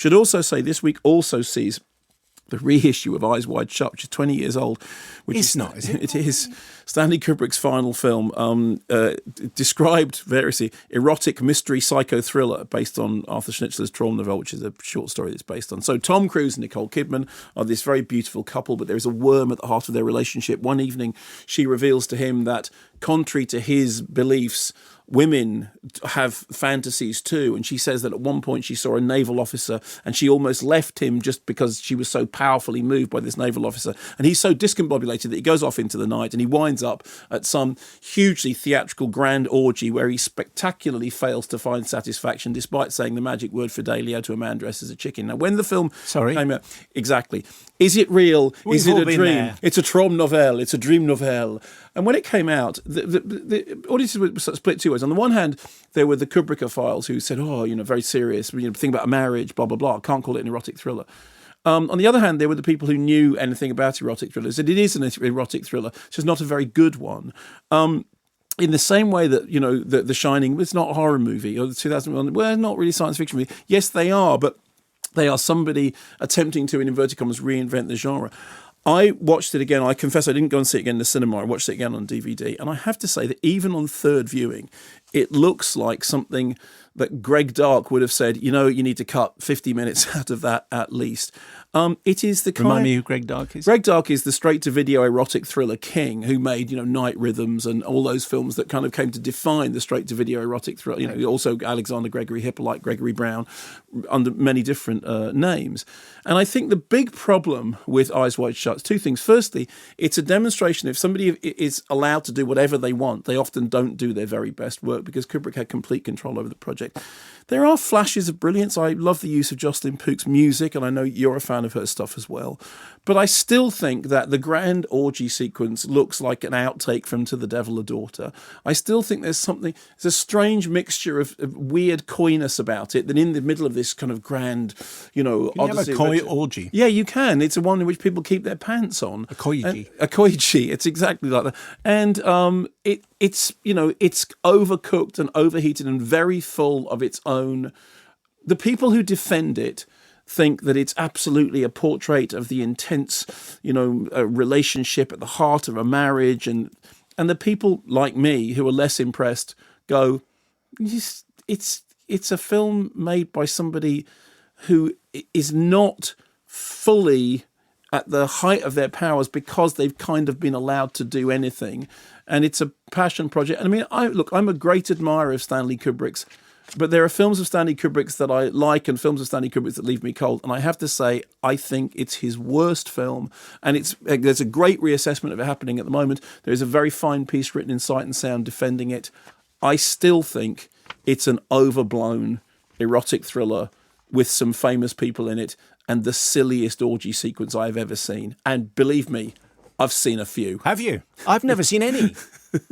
Should also say this week also sees the reissue of Eyes Wide Shut, which is 20 years old. It's not, is it? It is Stanley Kubrick's final film, described variously, erotic mystery psycho thriller based on Arthur Schnitzler's Traum novel, which is a short story that's based on. So Tom Cruise and Nicole Kidman are this very beautiful couple, but there is a worm at the heart of their relationship. One evening, she reveals to him that, contrary to his beliefs, women have fantasies too, and she says that at one point she saw a naval officer and she almost left him just because she was so powerfully moved by this naval officer, and he's so discombobulated that he goes off into the night and he winds up at some hugely theatrical grand orgy where he spectacularly fails to find satisfaction despite saying the magic word fidelio to a man dressed as a chicken. Now when the film came out, exactly, is it real? Is it a dream? There. It's a Traum novel, it's a dream novel. And when it came out, the audiences were split two ways. On the one hand, there were the Kubrickophiles who said, very serious, think about a marriage, blah, blah, blah. Can't call it an erotic thriller. On the other hand, there were the people who knew anything about erotic thrillers, and it is an erotic thriller. It's just not a very good one. In the same way that, The Shining, it's not a horror movie, or the 2001, well, not really science fiction movie. Yes, they are, but they are somebody attempting to, in inverted commas, reinvent the genre. I watched it again. I confess I didn't go and see it again in the cinema. I watched it again on DVD. And I have to say that even on third viewing, it looks like something that Greg Dark would have said, you need to cut 50 minutes out of that at least. It is the kind... Remind me who Greg Dark is? Greg Dark is the straight-to-video erotic thriller king who made, Night Rhythms and all those films that kind of came to define the straight-to-video erotic thriller. Also Alexander Gregory, Hippolyte Gregory Brown, under many different names. And I think the big problem with Eyes Wide Shut is two things. Firstly, it's a demonstration if somebody is allowed to do whatever they want, they often don't do their very best work because Kubrick had complete control over the project. There are flashes of brilliance. I love the use of Jocelyn Pook's music, and I know you're a fan of her stuff as well. But I still think that the grand orgy sequence looks like an outtake from To the Devil a Daughter. I still think there's a strange mixture of weird coyness about it, that in the middle of this kind of grand, Can you have a coy orgy? Yeah, you can. It's a one in which people keep their pants on. A koiji. A koiji. It's exactly like that. And it's overcooked and overheated and very full of its own. The people who defend it think that it's absolutely a portrait of the intense, a relationship at the heart of a marriage, and the people like me who are less impressed go, it's a film made by somebody who is not fully at the height of their powers because they've kind of been allowed to do anything, and it's a passion project. And I mean, I'm a great admirer of Stanley Kubrick's. But there are films of Stanley Kubrick's that I like and films of Stanley Kubrick's that leave me cold. And I have to say, I think it's his worst film. And there's a great reassessment of it happening at the moment. There is a very fine piece written in Sight and Sound defending it. I still think it's an overblown erotic thriller with some famous people in it and the silliest orgy sequence I've ever seen. And believe me, I've seen a few. Have you? I've never seen any.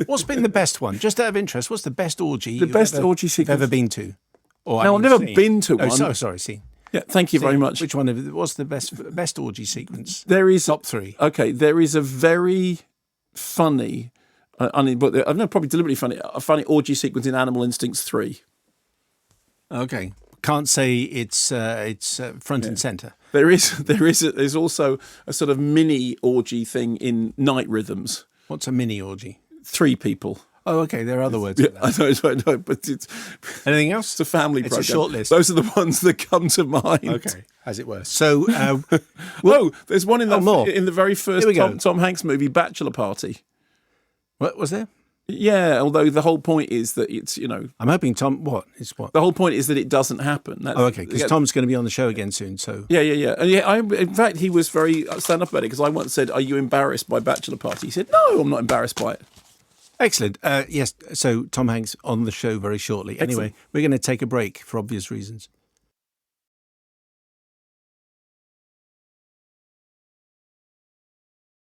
What's been the best one? Just out of interest, what's the best orgy orgy sequence you've ever been to? No, I've never been to one. Oh, sorry, seen. Yeah, thank you very much. Which one? What's the best orgy sequence? There is top three. Okay, there is a very funny, but I've probably deliberately a funny orgy sequence in Animal Instincts 3. Okay, can't say it's front and centre. There's also a sort of mini orgy thing in Night Rhythms. What's a mini orgy? 3 people. Oh, okay. There are other words for that. I know, but it's... Anything else? It's a family program. It's a short list. Those are the ones that come to mind. Okay, as it were. So... there's one in the very first Tom Hanks movie, Bachelor Party. What was there? Yeah, although the whole point is that it's, I'm hoping Tom... What? It's what? The whole point is that it doesn't happen. Okay, because Tom's going to be on the show again soon, so... Yeah. And in fact, he was very stand-up about it, because I once said, are you embarrassed by Bachelor Party? He said, no, I'm not embarrassed by it. Excellent. Yes, so Tom Hanks on the show very shortly. Excellent. Anyway, we're going to take a break for obvious reasons.